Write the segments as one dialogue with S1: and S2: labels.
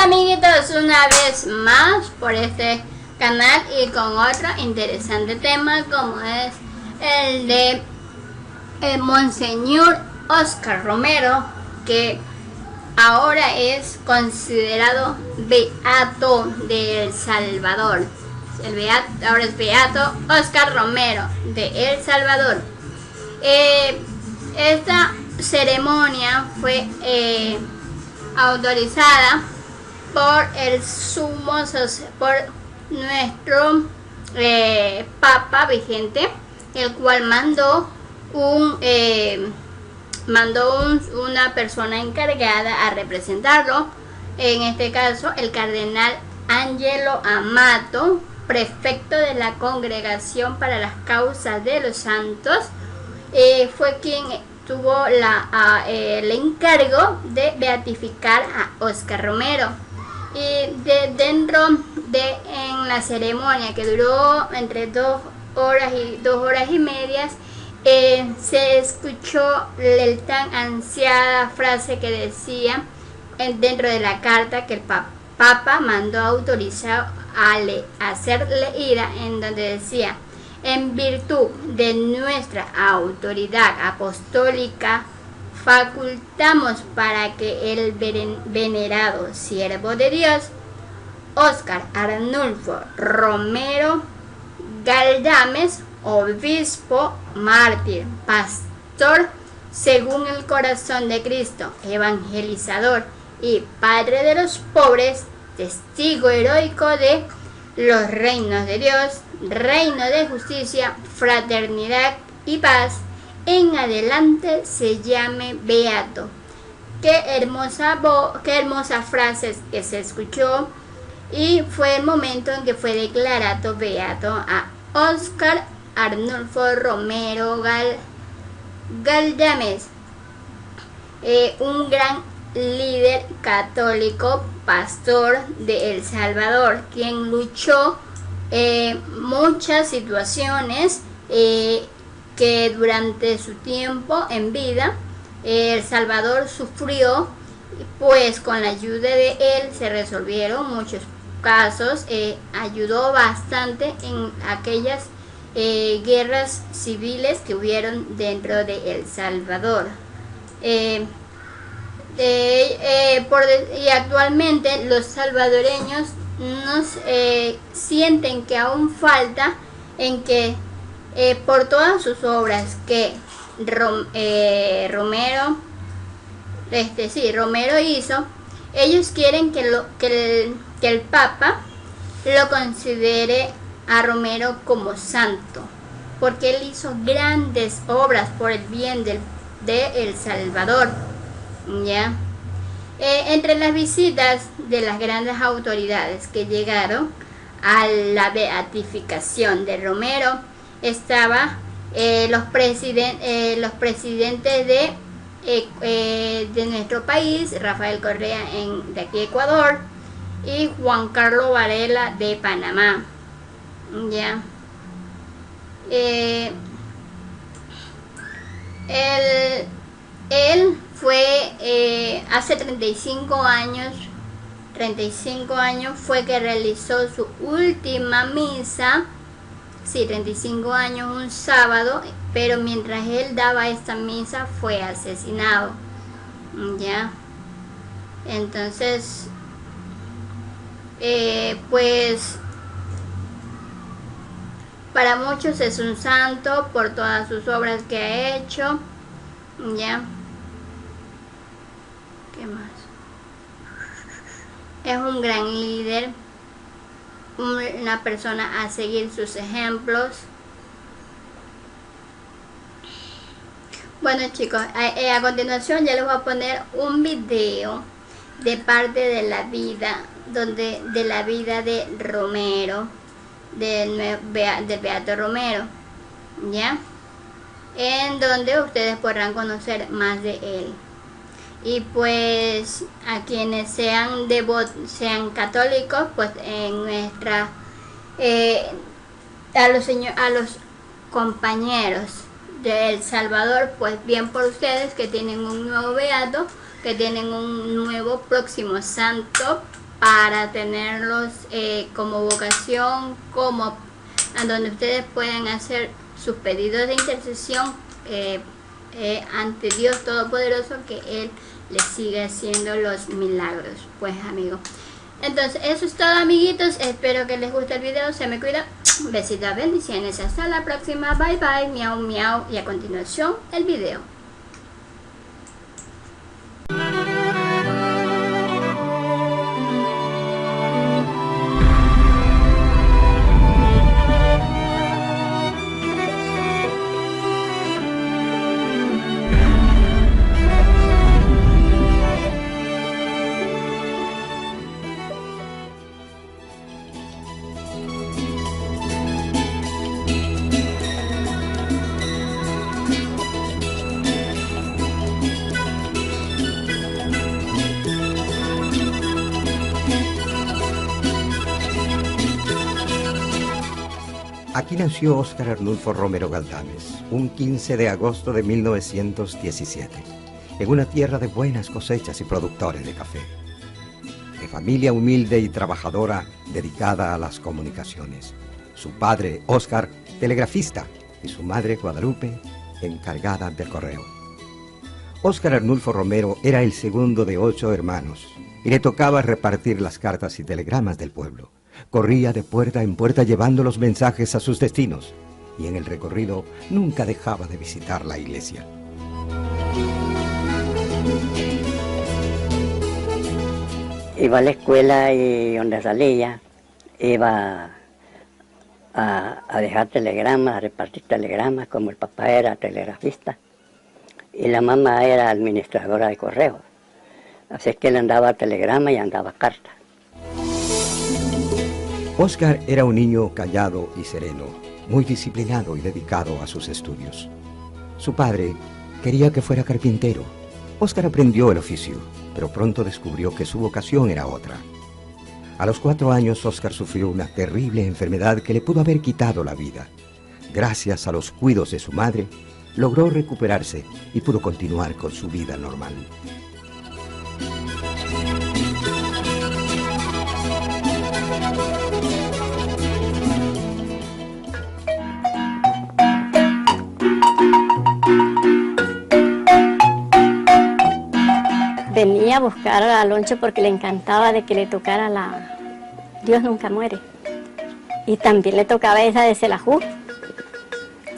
S1: Hola amiguitos, una vez más por este canal y con otro interesante tema como es el de el Monseñor Óscar Romero, que ahora es considerado beato de El Salvador. Ahora es beato Óscar Romero de El Salvador. Esta ceremonia fue autorizada por el por nuestro Papa vigente, el cual mandó una persona encargada a representarlo, en este caso el cardenal Angelo Amato, prefecto de la Congregación para las Causas de los Santos. Fue quien tuvo el encargo de beatificar a Óscar Romero. Y en la ceremonia, que duró entre 2 horas y 2 horas y medias, se escuchó la tan ansiada frase que decía dentro de la carta que el Papa mandó autorizar a ser leída, en donde decía: en virtud de nuestra autoridad apostólica, facultamos para que el venerado siervo de Dios, Óscar Arnulfo Romero Galdames, obispo, mártir, pastor, según el corazón de Cristo, evangelizador y padre de los pobres, testigo heroico de los reinos de Dios, reino de justicia, fraternidad y paz, en adelante se llame beato. Qué hermosa frase que se escuchó, y fue el momento en que fue declarado beato a Óscar Arnulfo Romero Galdames, un gran líder católico, pastor de El Salvador, quien luchó muchas situaciones que durante su tiempo en vida El Salvador sufrió, pues con la ayuda de él se resolvieron muchos casos. Ayudó bastante en aquellas guerras civiles que hubieron dentro de El Salvador. Y actualmente los salvadoreños sienten que aún falta en que por todas sus obras que Romero hizo, ellos quieren que el Papa lo considere a Romero como santo, porque él hizo grandes obras por el bien de El Salvador. ¿Ya? Entre las visitas de las grandes autoridades que llegaron a la beatificación de Romero estaba los presidentes de nuestro país, Rafael Correa de aquí Ecuador, y Juan Carlos Varela de Panamá. ¿Ya? Él fue hace 35 años fue que realizó su última misa. Sí, 35 años, un sábado, pero mientras él daba esta misa fue asesinado. Ya. Entonces, pues para muchos es un santo por todas sus obras que ha hecho. Ya. ¿Qué más? Es un gran líder, una persona a seguir sus ejemplos. Bueno chicos, a continuación ya les voy a poner un video de parte de la vida de Romero, del beato Romero, ¿ya? En donde ustedes podrán conocer más de él. Y pues a quienes sean católicos, pues en nuestra a los compañeros de El Salvador, pues bien por ustedes que tienen un nuevo beato, que tienen un nuevo próximo santo para tenerlos como vocación, como a donde ustedes pueden hacer sus pedidos de intercesión ante Dios Todopoderoso, que Él les sigue haciendo los milagros. Pues amigos, entonces eso es todo, amiguitos, espero que les guste el video, se me cuida, besitos, bendiciones, hasta la próxima, bye bye, miau miau, y a continuación el video.
S2: Aquí nació Óscar Arnulfo Romero Galdames, un 15 de agosto de 1917, en una tierra de buenas cosechas y productores de café. De familia humilde y trabajadora dedicada a las comunicaciones. Su padre, Óscar, telegrafista, y su madre, Guadalupe, encargada del correo. Óscar Arnulfo Romero era el segundo de 8 hermanos, y le tocaba repartir las cartas y telegramas del pueblo. Corría de puerta en puerta llevando los mensajes a sus destinos, y en el recorrido nunca dejaba de visitar la iglesia.
S3: Iba a la escuela y donde salía, iba a dejar telegramas, a repartir telegramas, como el papá era telegrafista y la mamá era administradora de correos. Así es que él andaba telegrama y andaba carta.
S2: Óscar era un niño callado y sereno, muy disciplinado y dedicado a sus estudios. Su padre quería que fuera carpintero. Óscar aprendió el oficio, pero pronto descubrió que su vocación era otra. A los 4 años, Óscar sufrió una terrible enfermedad que le pudo haber quitado la vida. Gracias a los cuidados de su madre, logró recuperarse y pudo continuar con su vida normal.
S4: Venía a buscar a Aloncho porque le encantaba de que le tocara la Dios nunca muere. Y también le tocaba esa de Selajú.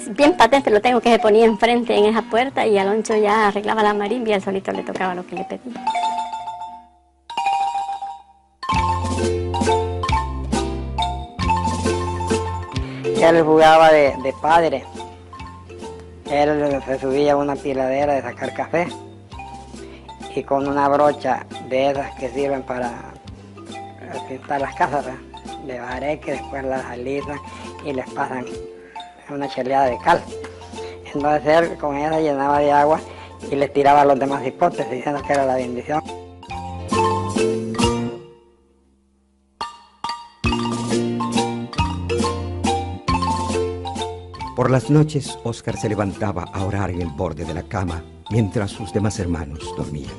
S4: Bien patente, lo tengo, que se ponía enfrente en esa puerta y Aloncho ya arreglaba la marimba y él solito le tocaba lo que le pedía.
S5: Él jugaba de padre. Él se subía a una piladera de sacar café y con una brocha de esas que sirven para pintar las casas, ¿verdad?, de bareque, después las alisan y les pasan una cheleada de cal. Entonces él con esa llenaba de agua y les tiraba a los demás hipotes diciendo que era la bendición.
S2: Por las noches, Óscar se levantaba a orar en el borde de la cama mientras sus demás hermanos dormían.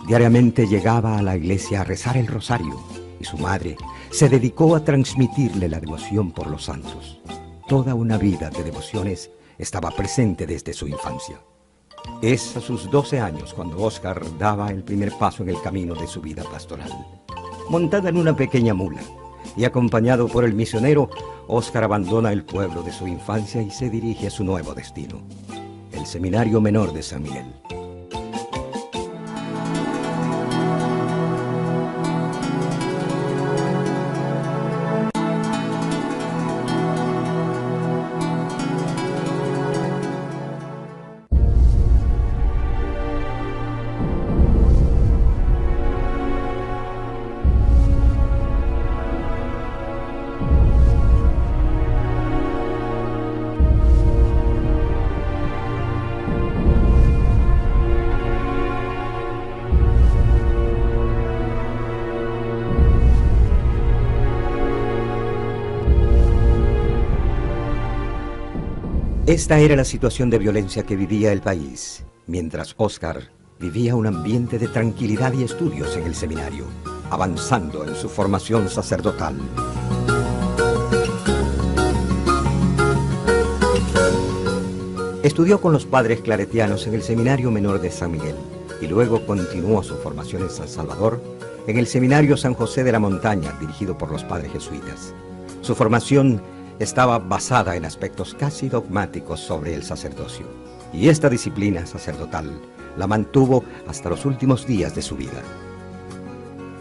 S2: Diariamente llegaba a la iglesia a rezar el rosario y su madre se dedicó a transmitirle la devoción por los santos. Toda una vida de devociones estaba presente desde su infancia. Es a sus 12 años cuando Óscar daba el primer paso en el camino de su vida pastoral. Montada en una pequeña mula y acompañado por el misionero, Óscar abandona el pueblo de su infancia y se dirige a su nuevo destino, el Seminario Menor de San Miguel. Esta era la situación de violencia que vivía el país, mientras Óscar vivía un ambiente de tranquilidad y estudios en el seminario. avanzando en su formación sacerdotal. Estudió con los padres claretianos en el Seminario Menor de San Miguel y luego continuó su formación en San Salvador, en el Seminario San José de la Montaña, dirigido por los padres jesuitas. Su formación estaba basada en aspectos casi dogmáticos sobre el sacerdocio, y esta disciplina sacerdotal la mantuvo hasta los últimos días de su vida.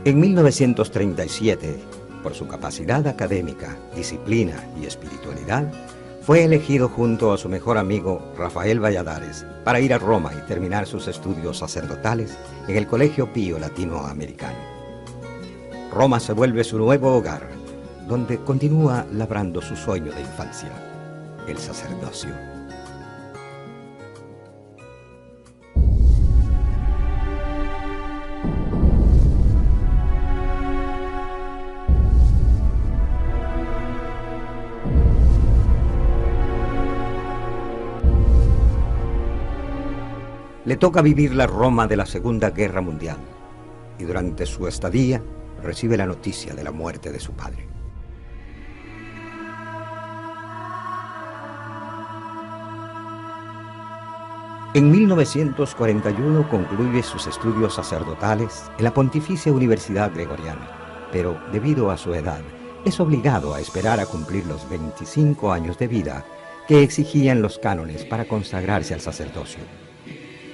S2: En 1937, por su capacidad académica, disciplina y espiritualidad, fue elegido junto a su mejor amigo Rafael Valladares para ir a Roma y terminar sus estudios sacerdotales en el Colegio Pío Latinoamericano. Roma se vuelve su nuevo hogar, donde continúa labrando su sueño de infancia, el sacerdocio. Le toca vivir la Roma de la Segunda Guerra Mundial y durante su estadía recibe la noticia de la muerte de su padre. En 1941 concluye sus estudios sacerdotales en la Pontificia Universidad Gregoriana, pero debido a su edad es obligado a esperar a cumplir los 25 años de vida que exigían los cánones para consagrarse al sacerdocio.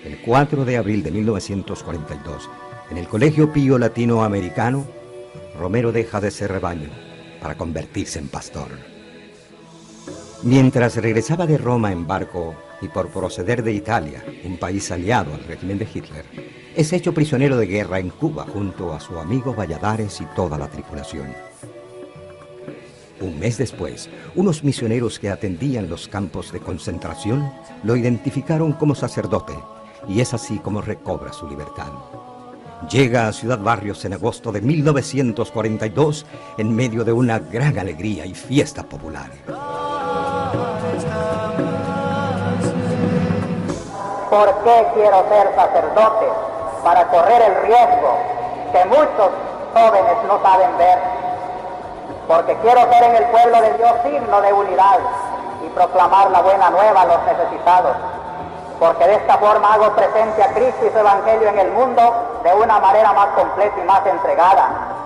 S2: El 4 de abril de 1942, en el Colegio Pío Latinoamericano, Romero deja de ser rebaño para convertirse en pastor. Mientras regresaba de Roma en barco y por proceder de Italia, un país aliado al régimen de Hitler, es hecho prisionero de guerra en Cuba junto a su amigo Valladares y toda la tripulación. Un mes después, unos misioneros que atendían los campos de concentración lo identificaron como sacerdote, y es así como recobra su libertad. Llega a Ciudad Barrios en agosto de 1942 en medio de una gran alegría y fiesta popular.
S6: ¿Por qué quiero ser sacerdote? Para correr el riesgo que muchos jóvenes no saben ver. Porque quiero ser en el pueblo de Dios signo de unidad y proclamar la buena nueva a los necesitados. Porque de esta forma hago presente a Cristo y su Evangelio en el mundo de una manera más completa y más entregada.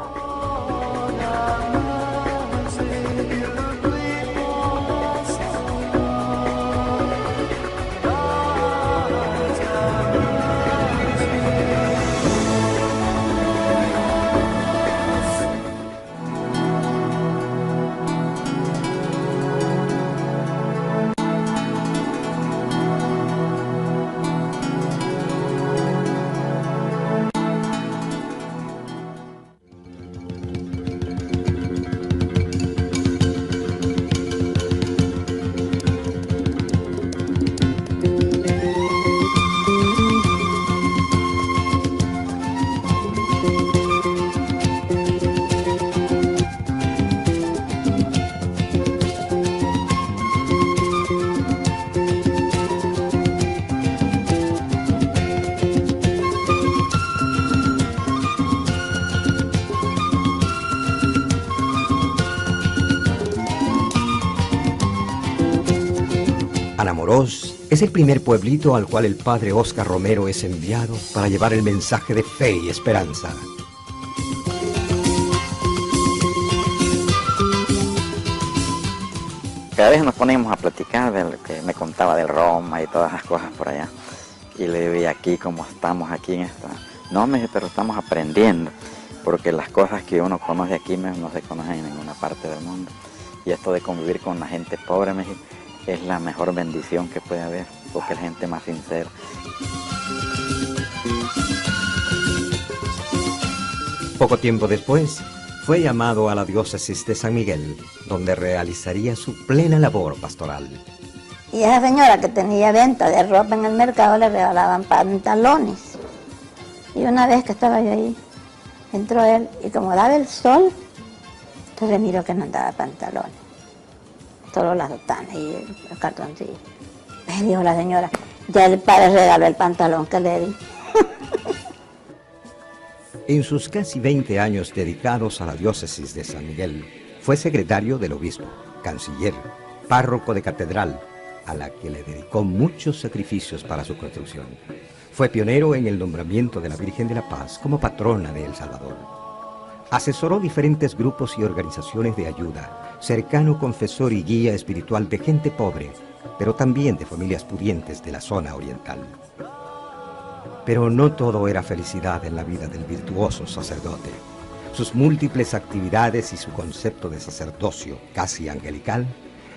S2: Anamorós es el primer pueblito al cual el padre Óscar Romero es enviado para llevar el mensaje de fe y esperanza.
S7: Cada vez nos poníamos a platicar de lo que me contaba del Roma y todas las cosas por allá. Y le veía aquí como estamos aquí en esta. No, me dice, pero estamos aprendiendo, porque las cosas que uno conoce aquí no se conocen en ninguna parte del mundo. Y esto de convivir con la gente pobre, me dice, es la mejor bendición que puede haber, porque es gente más sincera.
S2: Poco tiempo después, fue llamado a la diócesis de San Miguel, donde realizaría su plena labor pastoral.
S8: Y esa señora que tenía venta de ropa en el mercado le regalaban pantalones. Y una vez que estaba yo ahí, entró él y como daba el sol, entonces miró que no andaba pantalones. Solo las sotanas y el cartoncillo. Me dijo la señora, ya el padre regaló el pantalón que le di.
S2: En sus casi 20 años dedicados a la diócesis de San Miguel, fue secretario del obispo, canciller, párroco de catedral, a la que le dedicó muchos sacrificios para su construcción. Fue pionero en el nombramiento de la Virgen de la Paz como patrona de El Salvador. Asesoró diferentes grupos y organizaciones de ayuda, cercano confesor y guía espiritual de gente pobre, pero también de familias pudientes de la zona oriental. Pero no todo era felicidad en la vida del virtuoso sacerdote. Sus múltiples actividades y su concepto de sacerdocio casi angelical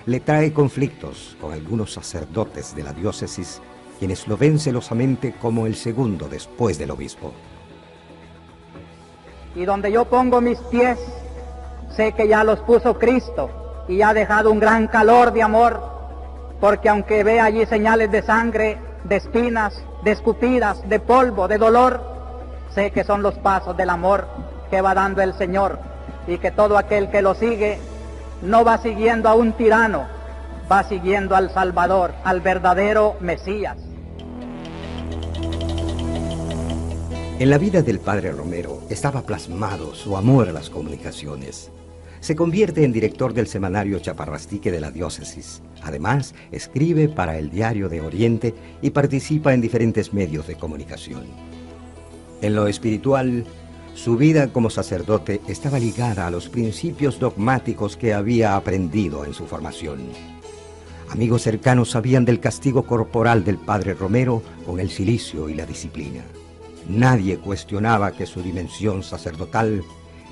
S2: le trae conflictos con algunos sacerdotes de la diócesis, quienes lo ven celosamente como el segundo después del obispo.
S6: Y donde yo pongo mis pies, sé que ya los puso Cristo y ha dejado un gran calor de amor, porque aunque ve allí señales de sangre, de espinas, de escupidas, de polvo, de dolor, sé que son los pasos del amor que va dando el Señor, y que todo aquel que lo sigue no va siguiendo a un tirano, va siguiendo al Salvador, al verdadero Mesías.
S2: En la vida del padre Romero estaba plasmado su amor a las comunicaciones. Se convierte en director del semanario Chaparrastique de la diócesis. Además, escribe para el Diario de Oriente y participa en diferentes medios de comunicación. En lo espiritual, su vida como sacerdote estaba ligada a los principios dogmáticos que había aprendido en su formación. Amigos cercanos sabían del castigo corporal del padre Romero con el cilicio y la disciplina. Nadie cuestionaba que su dimensión sacerdotal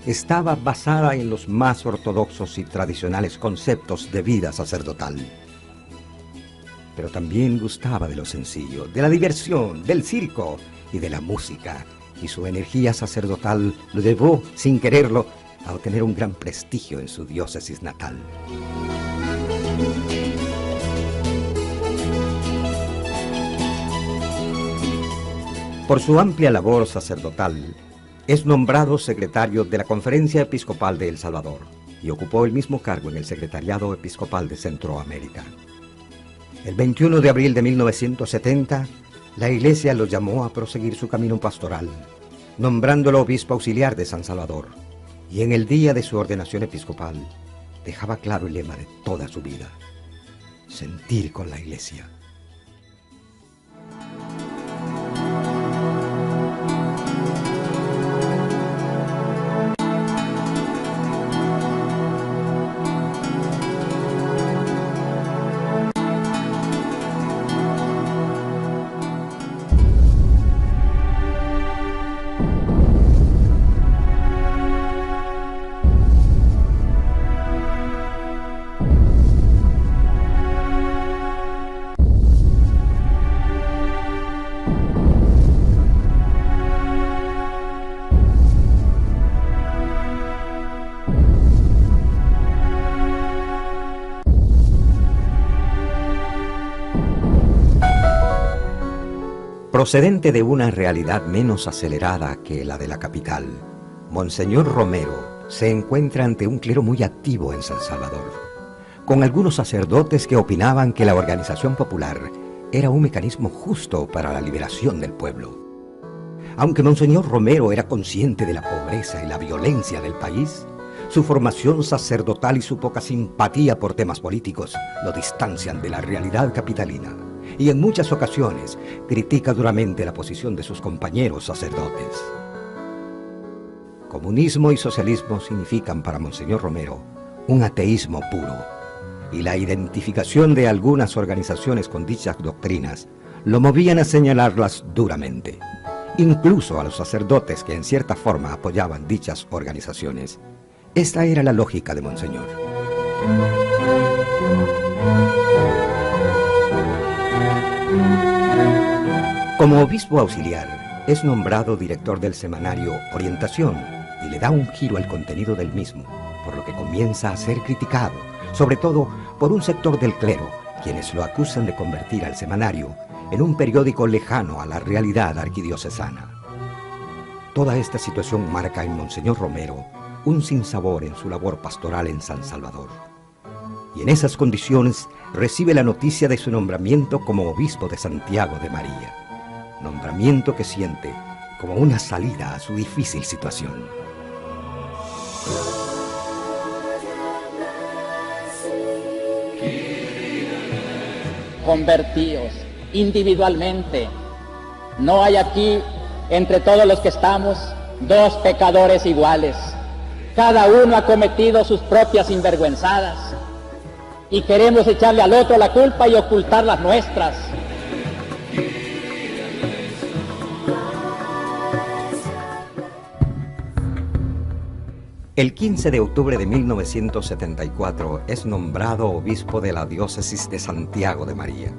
S2: estaba basada en los más ortodoxos y tradicionales conceptos de vida sacerdotal. Pero también gustaba de lo sencillo, de la diversión, del circo y de la música, y su energía sacerdotal lo llevó, sin quererlo, a obtener un gran prestigio en su diócesis natal. Por su amplia labor sacerdotal, es nombrado secretario de la Conferencia Episcopal de El Salvador y ocupó el mismo cargo en el Secretariado Episcopal de Centroamérica. El 21 de abril de 1970, la Iglesia lo llamó a proseguir su camino pastoral, nombrándolo obispo auxiliar de San Salvador, y en el día de su ordenación episcopal dejaba claro el lema de toda su vida: sentir con la Iglesia. Procedente de una realidad menos acelerada que la de la capital, Monseñor Romero se encuentra ante un clero muy activo en San Salvador, con algunos sacerdotes que opinaban que la organización popular era un mecanismo justo para la liberación del pueblo. Aunque Monseñor Romero era consciente de la pobreza y la violencia del país, su formación sacerdotal y su poca simpatía por temas políticos lo distancian de la realidad capitalina, y en muchas ocasiones critica duramente la posición de sus compañeros sacerdotes. Comunismo y socialismo significan para Monseñor Romero un ateísmo puro, y la identificación de algunas organizaciones con dichas doctrinas lo movían a señalarlas duramente, incluso a los sacerdotes que en cierta forma apoyaban dichas organizaciones. Esta era la lógica de Monseñor. Como obispo auxiliar, es nombrado director del semanario Orientación y le da un giro al contenido del mismo, por lo que comienza a ser criticado, sobre todo por un sector del clero, quienes lo acusan de convertir al semanario en un periódico lejano a la realidad arquidiocesana. Toda esta situación marca en Monseñor Romero un sinsabor en su labor pastoral en San Salvador. Y en esas condiciones recibe la noticia de su nombramiento como obispo de Santiago de María, nombramiento que siente como una salida a su difícil situación.
S9: Convertíos individualmente. No hay aquí, entre todos los que estamos, dos pecadores iguales. Cada uno ha cometido sus propias sinvergüenzadas y queremos echarle al otro la culpa y ocultar las nuestras.
S2: El 15 de octubre de 1974 es nombrado obispo de la diócesis de Santiago de María,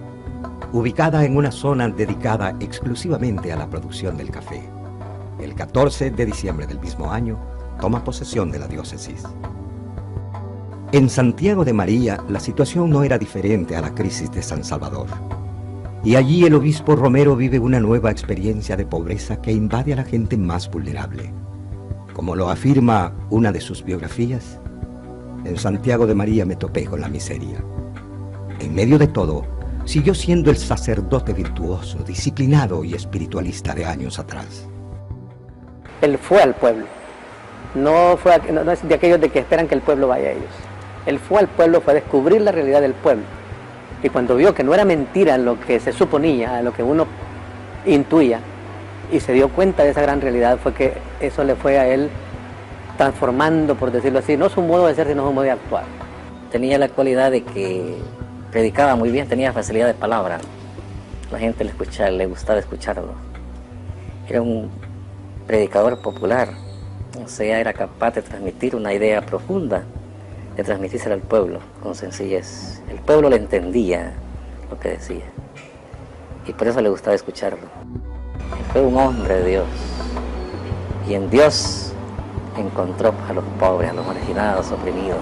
S2: ubicada en una zona dedicada exclusivamente a la producción del café. El 14 de diciembre del mismo año toma posesión de la diócesis. En Santiago de María la situación no era diferente a la crisis de San Salvador. Y allí el obispo Romero vive una nueva experiencia de pobreza que invade a la gente más vulnerable. Como lo afirma una de sus biografías, en Santiago de María me topé con la miseria. En medio de todo, siguió siendo el sacerdote virtuoso, disciplinado y espiritualista de años atrás.
S10: Él fue al pueblo, no es de aquellos de que esperan que el pueblo vaya a ellos. Él fue al pueblo, fue a descubrir la realidad del pueblo. Y cuando vio que no era mentira lo que se suponía, lo que uno intuía, y se dio cuenta de esa gran realidad, fue que eso le fue a él transformando, por decirlo así, no su modo de ser, sino su modo de actuar.
S11: Tenía la cualidad de que predicaba muy bien, tenía facilidad de palabra. La gente le gustaba escucharlo. Era un predicador popular, o sea, era capaz de transmitir una idea profunda, de transmitírsela al pueblo con sencillez. El pueblo le entendía lo que decía y por eso le gustaba escucharlo. Fue un hombre de Dios y en Dios encontró a los pobres, a los marginados, oprimidos.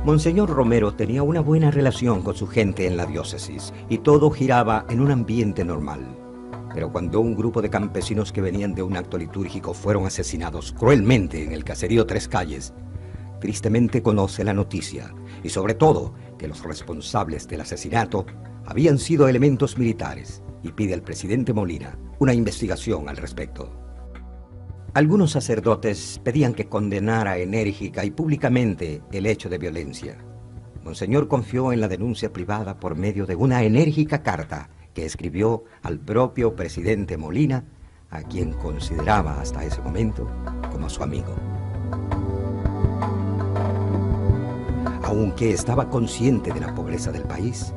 S2: Monseñor Romero tenía una buena relación con su gente en la diócesis y todo giraba en un ambiente normal. Pero cuando un grupo de campesinos que venían de un acto litúrgico fueron asesinados cruelmente en el caserío Tres Calles, tristemente conoce la noticia y sobre todo que los responsables del asesinato habían sido elementos militares y pide al presidente Molina una investigación al respecto. Algunos sacerdotes pedían que condenara enérgica y públicamente el hecho de violencia. Monseñor confió en la denuncia privada por medio de una enérgica carta que escribió al propio presidente Molina, a quien consideraba hasta ese momento como su amigo. Aunque estaba consciente de la pobreza del país,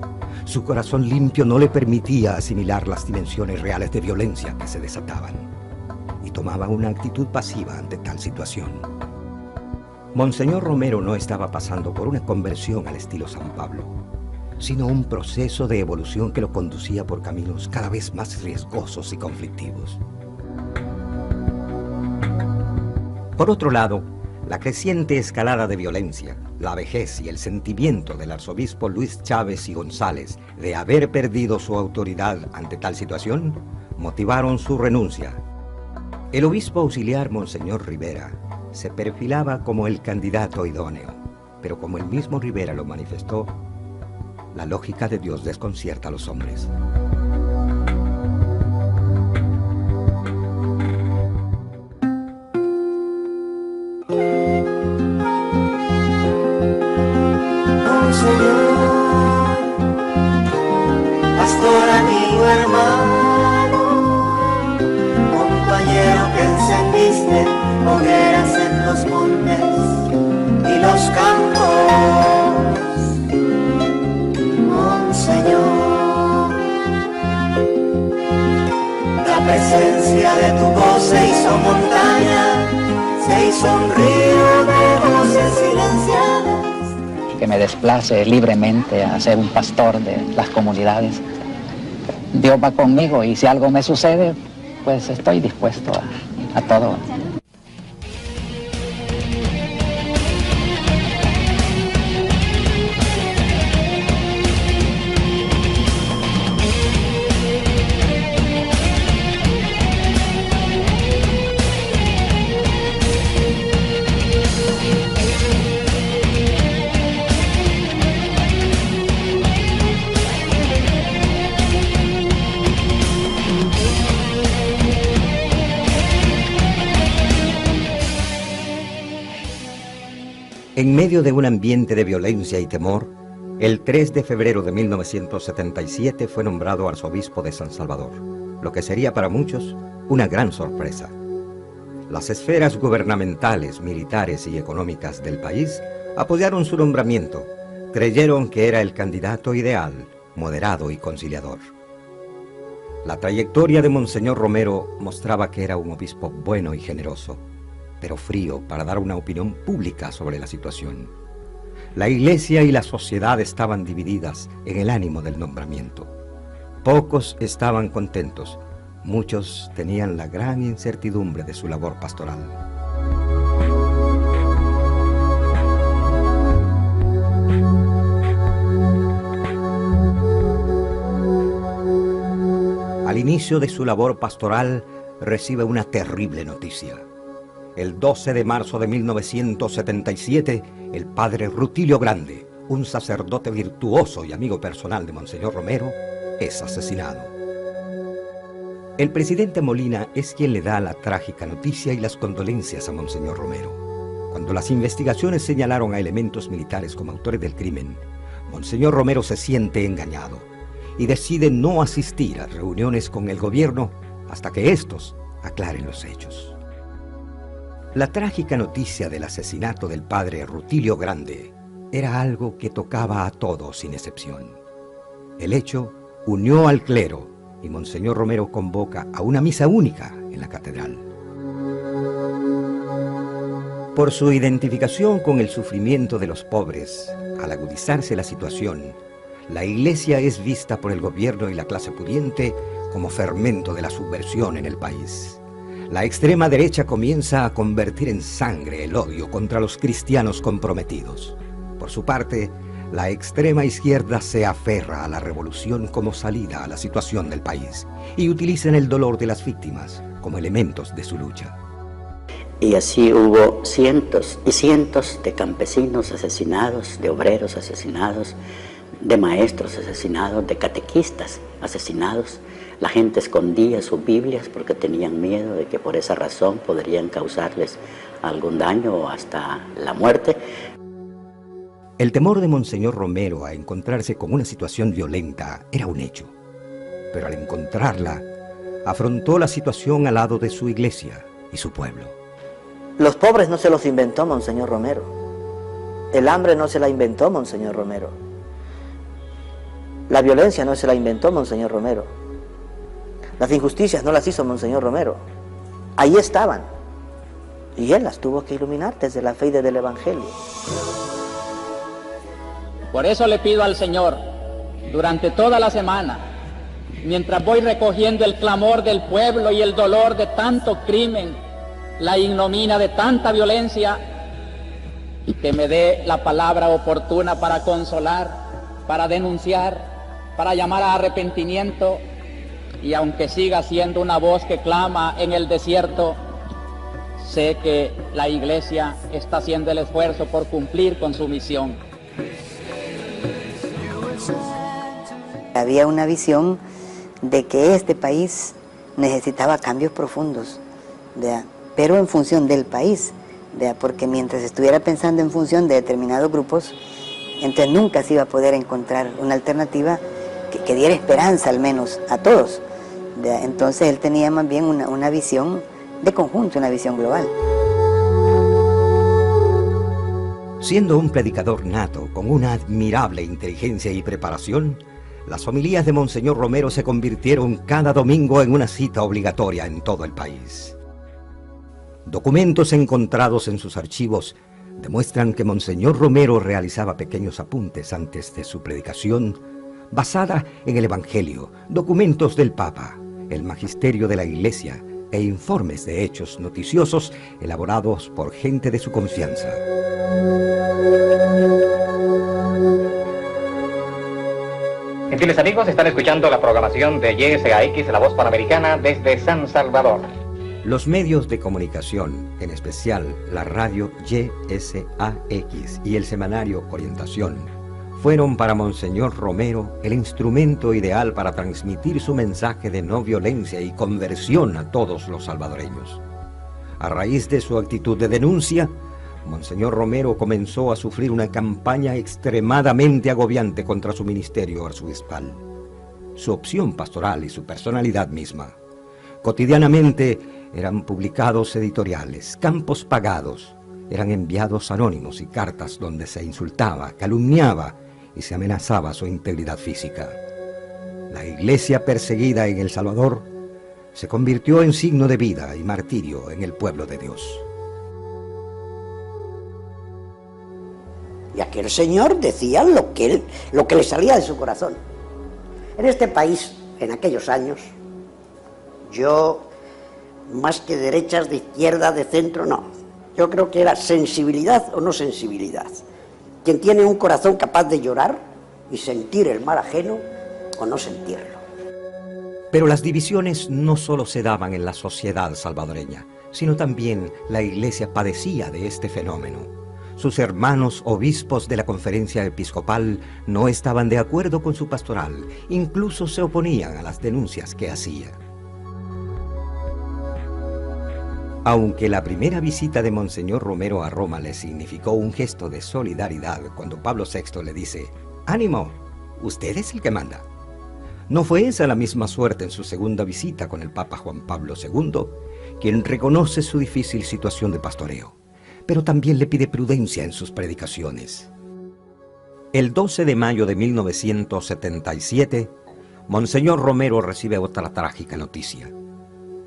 S2: su corazón limpio no le permitía asimilar las dimensiones reales de violencia que se desataban y tomaba una actitud pasiva ante tal situación. Monseñor Romero no estaba pasando por una conversión al estilo San Pablo, sino un proceso de evolución que lo conducía por caminos cada vez más riesgosos y conflictivos. Por otro lado, la creciente escalada de violencia, la vejez y el sentimiento del arzobispo Luis Chávez y González de haber perdido su autoridad ante tal situación, motivaron su renuncia. El obispo auxiliar Monseñor Rivera se perfilaba como el candidato idóneo, pero como el mismo Rivera lo manifestó, la lógica de Dios desconcierta a los hombres.
S12: Señor, pastor, amigo, hermano, compañero que encendiste hogueras en los montes y los campos. Monseñor, la presencia de tu voz se hizo montaña, se hizo un río de voces silenciadas.
S9: Que me desplace libremente a ser un pastor de las comunidades. Dios va conmigo y si algo me sucede, pues estoy dispuesto a todo.
S2: En medio de un ambiente de violencia y temor, el 3 de febrero de 1977 fue nombrado arzobispo de San Salvador, lo que sería para muchos una gran sorpresa. Las esferas gubernamentales, militares y económicas del país apoyaron su nombramiento, creyeron que era el candidato ideal, moderado y conciliador. La trayectoria de Monseñor Romero mostraba que era un obispo bueno y generoso, pero frío para dar una opinión pública sobre la situación. La iglesia y la sociedad estaban divididas en el ánimo del nombramiento. Pocos estaban contentos, muchos tenían la gran incertidumbre de su labor pastoral. Al inicio de su labor pastoral, recibe una terrible noticia. El 12 de marzo de 1977, el padre Rutilio Grande, un sacerdote virtuoso y amigo personal de Monseñor Romero, es asesinado. El presidente Molina es quien le da la trágica noticia y las condolencias a Monseñor Romero. Cuando las investigaciones señalaron a elementos militares como autores del crimen, Monseñor Romero se siente engañado y decide no asistir a reuniones con el gobierno hasta que estos aclaren los hechos. La trágica noticia del asesinato del padre Rutilio Grande era algo que tocaba a todos sin excepción. El hecho unió al clero y Monseñor Romero convoca a una misa única en la catedral. Por su identificación con el sufrimiento de los pobres, al agudizarse la situación, la iglesia es vista por el gobierno y la clase pudiente como fermento de la subversión en el país. La extrema derecha comienza a convertir en sangre el odio contra los cristianos comprometidos. Por su parte, la extrema izquierda se aferra a la revolución como salida a la situación del país y utilizan el dolor de las víctimas como elementos de su lucha.
S3: Y así hubo cientos y cientos de campesinos asesinados, de obreros asesinados, de maestros asesinados, de catequistas asesinados. La gente escondía sus Biblias porque tenían miedo de que por esa razón podrían causarles algún daño o hasta la muerte.
S2: El temor de Monseñor Romero a encontrarse con una situación violenta era un hecho, pero al encontrarla, afrontó la situación al lado de su iglesia y su pueblo.
S13: Los pobres no se los inventó Monseñor Romero. El hambre no se la inventó Monseñor Romero. La violencia no se la inventó Monseñor Romero. Las injusticias no las hizo Monseñor Romero. Ahí estaban. Y él las tuvo que iluminar desde la fe y desde el Evangelio.
S9: Por eso le pido al Señor, durante toda la semana, mientras voy recogiendo el clamor del pueblo y el dolor de tanto crimen, la ignominia de tanta violencia, y que me dé la palabra oportuna para consolar, para denunciar, para llamar a arrepentimiento, y aunque siga siendo una voz que clama en el desierto, sé que la iglesia está haciendo el esfuerzo por cumplir con su misión.
S14: Había una visión de que este país necesitaba cambios profundos, pero en función del país, porque mientras estuviera pensando en función de determinados grupos, entonces nunca se iba a poder encontrar una alternativa que diera esperanza al menos a todos. Entonces él tenía más bien una visión de conjunto, una visión global.
S2: Siendo un predicador nato, con una admirable inteligencia y preparación, las homilías de Monseñor Romero se convirtieron cada domingo en una cita obligatoria en todo el país. Documentos encontrados en sus archivos demuestran que Monseñor Romero realizaba pequeños apuntes antes de su predicación, basada en el Evangelio, documentos del Papa, el magisterio de la Iglesia e informes de hechos noticiosos elaborados por gente de su confianza.
S15: Gentiles amigos, están escuchando la programación de YSAX, la voz panamericana, desde San Salvador.
S2: Los medios de comunicación, en especial la radio YSAX y el semanario Orientación, fueron para Monseñor Romero el instrumento ideal para transmitir su mensaje de no violencia y conversión a todos los salvadoreños. A raíz de su actitud de denuncia, Monseñor Romero comenzó a sufrir una campaña extremadamente agobiante contra su ministerio arzobispal, su opción pastoral y su personalidad misma. Cotidianamente eran publicados editoriales, campos pagados, eran enviados anónimos y cartas donde se insultaba, calumniaba y se amenazaba su integridad física. La iglesia perseguida en El Salvador se convirtió en signo de vida y martirio en el pueblo de Dios.
S16: Y aquel señor decía lo que le salía de su corazón. En este país, en aquellos años, yo, más que derechas, de izquierda, de centro, no. Yo creo que era sensibilidad o no sensibilidad. Quien tiene un corazón capaz de llorar y sentir el mal ajeno o no sentirlo.
S2: Pero las divisiones no solo se daban en la sociedad salvadoreña, sino también la iglesia padecía de este fenómeno. Sus hermanos obispos de la conferencia episcopal no estaban de acuerdo con su pastoral, incluso se oponían a las denuncias que hacía. Aunque la primera visita de Monseñor Romero a Roma le significó un gesto de solidaridad cuando Pablo VI le dice: «Ánimo, usted es el que manda». No fue esa la misma suerte en su segunda visita con el Papa Juan Pablo II, quien reconoce su difícil situación de pastoreo, pero también le pide prudencia en sus predicaciones. El 12 de mayo de 1977, Monseñor Romero recibe otra trágica noticia.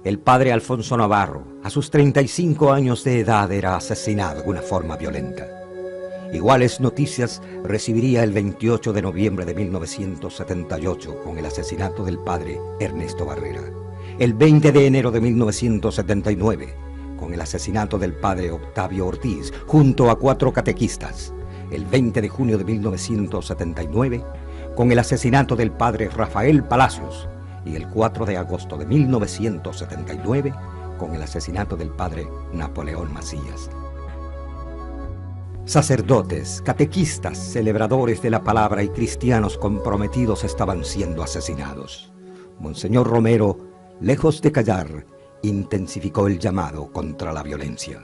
S2: El padre Alfonso Navarro, a sus 35 años de edad, era asesinado de una forma violenta. Iguales noticias recibiría el 28 de noviembre de 1978 con el asesinato del padre Ernesto Barrera. El 20 de enero de 1979, con el asesinato del padre Octavio Ortiz, junto a 4 catequistas. El 20 de junio de 1979, con el asesinato del padre Rafael Palacios. Y el 4 de agosto de 1979, con el asesinato del padre Napoleón Macías. Sacerdotes, catequistas, celebradores de la palabra y cristianos comprometidos estaban siendo asesinados. Monseñor Romero, lejos de callar, intensificó el llamado contra la violencia.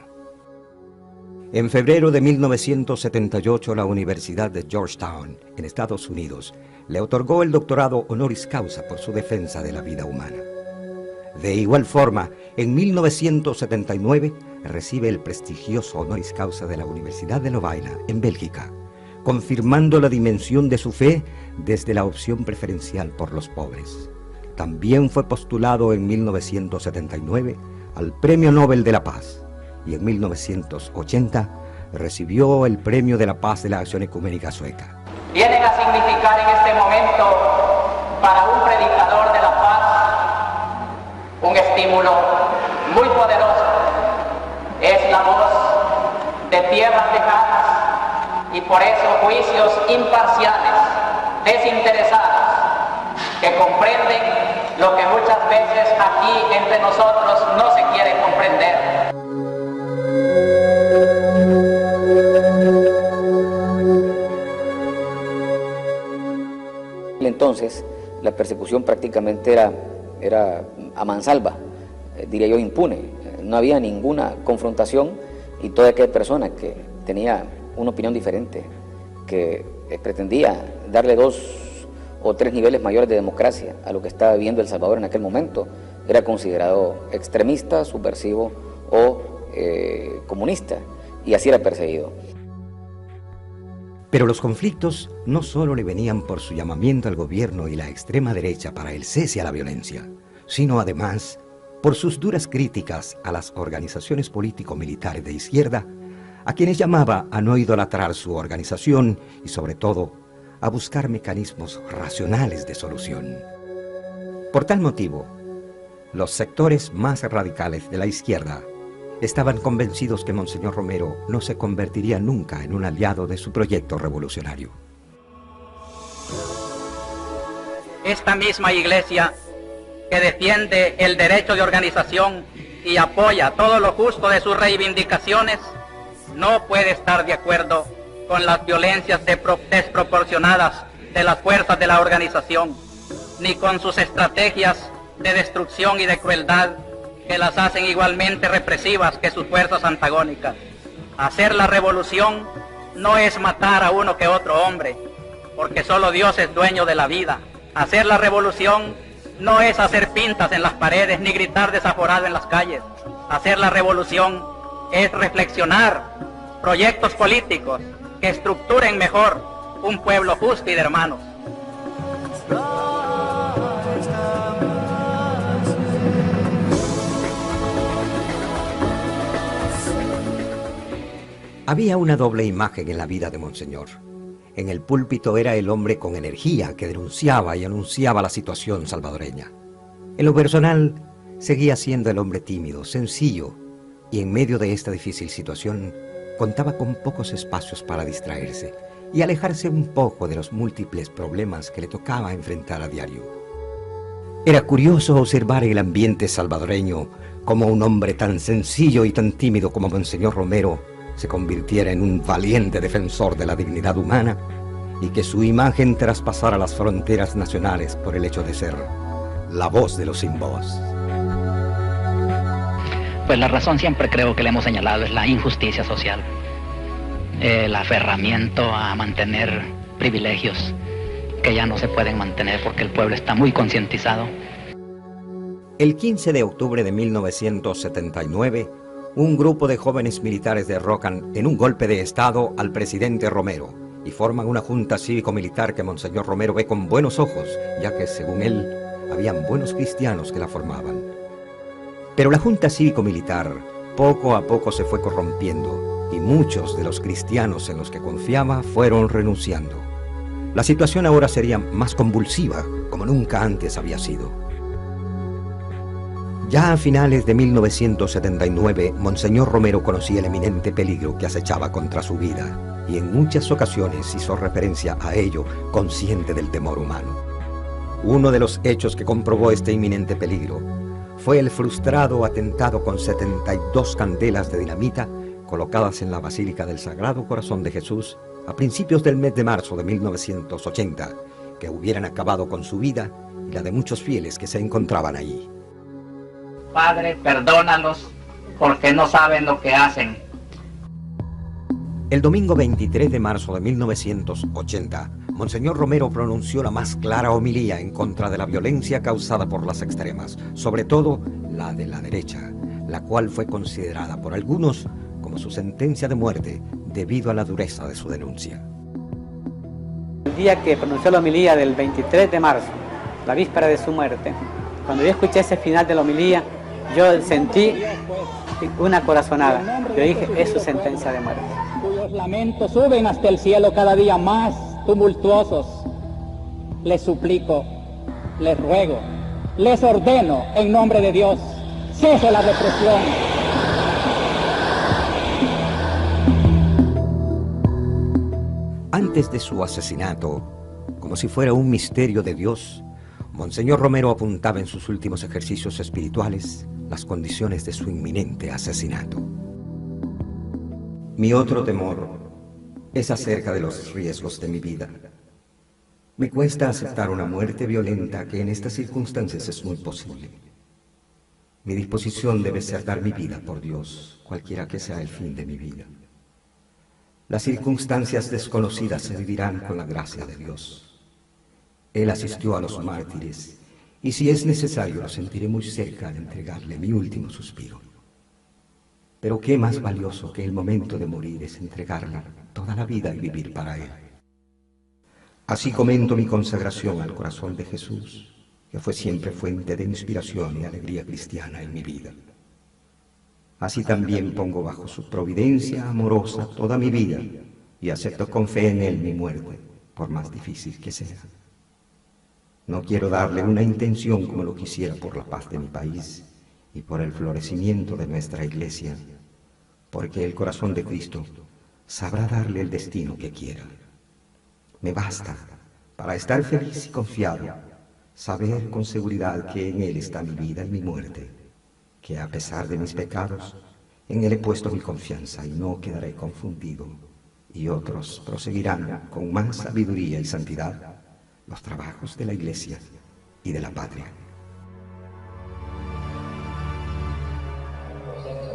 S2: En febrero de 1978, la Universidad de Georgetown, en Estados Unidos, le otorgó el doctorado honoris causa por su defensa de la vida humana. De igual forma, en 1979, recibe el prestigioso honoris causa de la Universidad de Lovaina, en Bélgica, confirmando la dimensión de su fe desde la opción preferencial por los pobres. También fue postulado en 1979 al Premio Nobel de la Paz y en 1980 recibió el Premio de la Paz de la Acción Ecuménica Sueca.
S9: Vienen a significar en este momento para un predicador de la paz un estímulo muy poderoso. Es la voz de tierras lejanas y por eso juicios imparciales, desinteresados, que comprenden lo que muchas veces aquí entre nosotros no se quiere comprender.
S11: Entonces, la persecución prácticamente era a mansalva, diría yo impune. No había ninguna confrontación y toda aquella persona que tenía una opinión diferente, que pretendía darle 2 o 3 niveles mayores de democracia a lo que estaba viviendo El Salvador en aquel momento, era considerado extremista, subversivo o comunista, y así era perseguido.
S2: Pero los conflictos no solo le venían por su llamamiento al gobierno y la extrema derecha para el cese a la violencia, sino además por sus duras críticas a las organizaciones político-militares de izquierda, a quienes llamaba a no idolatrar su organización y sobre todo a buscar mecanismos racionales de solución. Por tal motivo, los sectores más radicales de la izquierda estaban convencidos que Monseñor Romero no se convertiría nunca en un aliado de su proyecto revolucionario.
S9: Esta misma iglesia que defiende el derecho de organización y apoya todo lo justo de sus reivindicaciones, no puede estar de acuerdo con las violencias desproporcionadas de las fuerzas de la organización, ni con sus estrategias de destrucción y de crueldad que las hacen igualmente represivas que sus fuerzas antagónicas. Hacer la revolución no es matar a uno que otro hombre, porque solo Dios es dueño de la vida. Hacer la revolución no es hacer pintas en las paredes ni gritar desaforado en las calles. Hacer la revolución es reflexionar proyectos políticos que estructuren mejor un pueblo justo y de hermanos.
S2: Había una doble imagen en la vida de Monseñor. En el púlpito era el hombre con energía que denunciaba y anunciaba la situación salvadoreña. En lo personal, seguía siendo el hombre tímido, sencillo, y en medio de esta difícil situación, contaba con pocos espacios para distraerse y alejarse un poco de los múltiples problemas que le tocaba enfrentar a diario. Era curioso observar en el ambiente salvadoreño cómo un hombre tan sencillo y tan tímido como Monseñor Romero se convirtiera en un valiente defensor de la dignidad humana y que su imagen traspasara las fronteras nacionales por el hecho de ser la voz de los sin voz.
S17: Pues la razón siempre creo que le hemos señalado es la injusticia social, el aferramiento a mantener privilegios que ya no se pueden mantener porque el pueblo está muy concientizado.
S2: El 15 de octubre de 1979, un grupo de jóvenes militares derrocan en un golpe de Estado al presidente Romero y forman una junta cívico-militar que Monseñor Romero ve con buenos ojos, ya que, según él, habían buenos cristianos que la formaban. Pero la junta cívico-militar poco a poco se fue corrompiendo y muchos de los cristianos en los que confiaba fueron renunciando. La situación ahora sería más convulsiva, como nunca antes había sido. Ya a finales de 1979, Monseñor Romero conocía el eminente peligro que acechaba contra su vida y en muchas ocasiones hizo referencia a ello, consciente del temor humano. Uno de los hechos que comprobó este inminente peligro fue el frustrado atentado con 72 candelas de dinamita colocadas en la Basílica del Sagrado Corazón de Jesús a principios del mes de marzo de 1980, que hubieran acabado con su vida y la de muchos fieles que se encontraban allí.
S9: Padre, perdónalos porque no saben lo que hacen.
S2: El domingo 23 de marzo de 1980, Monseñor Romero pronunció la más clara homilía en contra de la violencia causada por las extremas, sobre todo la de la derecha, la cual fue considerada por algunos como su sentencia de muerte debido a la dureza de su denuncia.
S10: El día que pronunció la homilía del 23 de marzo, la víspera de su muerte, cuando yo escuché ese final de la homilía, yo sentí una corazonada. Yo dije, es su sentencia de muerte.
S9: Cuyos lamentos suben hasta el cielo cada día más tumultuosos. Les suplico, les ruego, les ordeno en nombre de Dios, cese la represión.
S2: Antes de su asesinato, como si fuera un misterio de Dios, Monseñor Romero apuntaba en sus últimos ejercicios espirituales las condiciones de su inminente asesinato. Mi otro temor es acerca de los riesgos de mi vida. Me cuesta aceptar una muerte violenta que en estas circunstancias es muy posible. Mi disposición debe ser dar mi vida por Dios, cualquiera que sea el fin de mi vida. Las circunstancias desconocidas se vivirán con la gracia de Dios. Él asistió a los mártires, y si es necesario, lo sentiré muy cerca de entregarle mi último suspiro. Pero qué más valioso que el momento de morir es entregarle toda la vida y vivir para Él. Así comento mi consagración al corazón de Jesús, que fue siempre fuente de inspiración y alegría cristiana en mi vida. Así también pongo bajo su providencia amorosa toda mi vida y acepto con fe en Él mi muerte, por más difícil que sea. No quiero darle una intención como lo quisiera por la paz de mi país y por el florecimiento de nuestra iglesia, porque el corazón de Cristo sabrá darle el destino que quiera. Me basta, para estar feliz y confiado, saber con seguridad que en Él está mi vida y mi muerte, que a pesar de mis pecados, en Él he puesto mi confianza y no quedaré confundido, y otros proseguirán con más sabiduría y santidad los trabajos de la Iglesia y de la patria.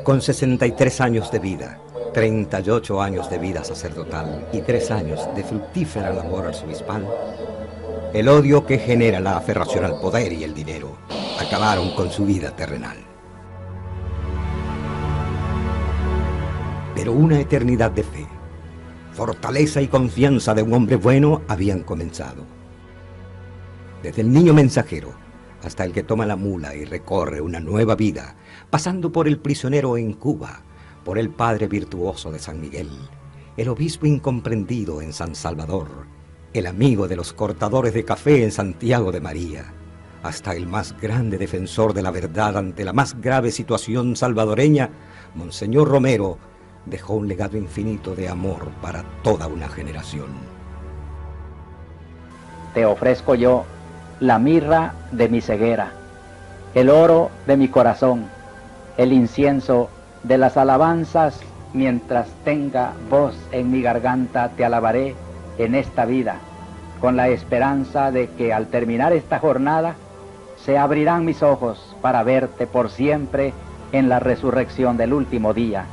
S2: Con 63 años de vida, 38 años de vida sacerdotal y 3 años de fructífera labor arzobispal, el odio que genera la aferración al poder y el dinero acabaron con su vida terrenal. Pero una eternidad de fe, fortaleza y confianza de un hombre bueno habían comenzado. Desde el niño mensajero hasta el que toma la mula y recorre una nueva vida, pasando por el prisionero en Cuba, por el padre virtuoso de San Miguel, el obispo incomprendido en San Salvador, el amigo de los cortadores de café en Santiago de María, hasta el más grande defensor de la verdad ante la más grave situación salvadoreña, Monseñor Romero dejó un legado infinito de amor para toda una generación.
S9: Te ofrezco yo la mirra de mi ceguera, el oro de mi corazón, el incienso de las alabanzas. Mientras tenga voz en mi garganta, te alabaré en esta vida, con la esperanza de que al terminar esta jornada se abrirán mis ojos para verte por siempre en la resurrección del último día.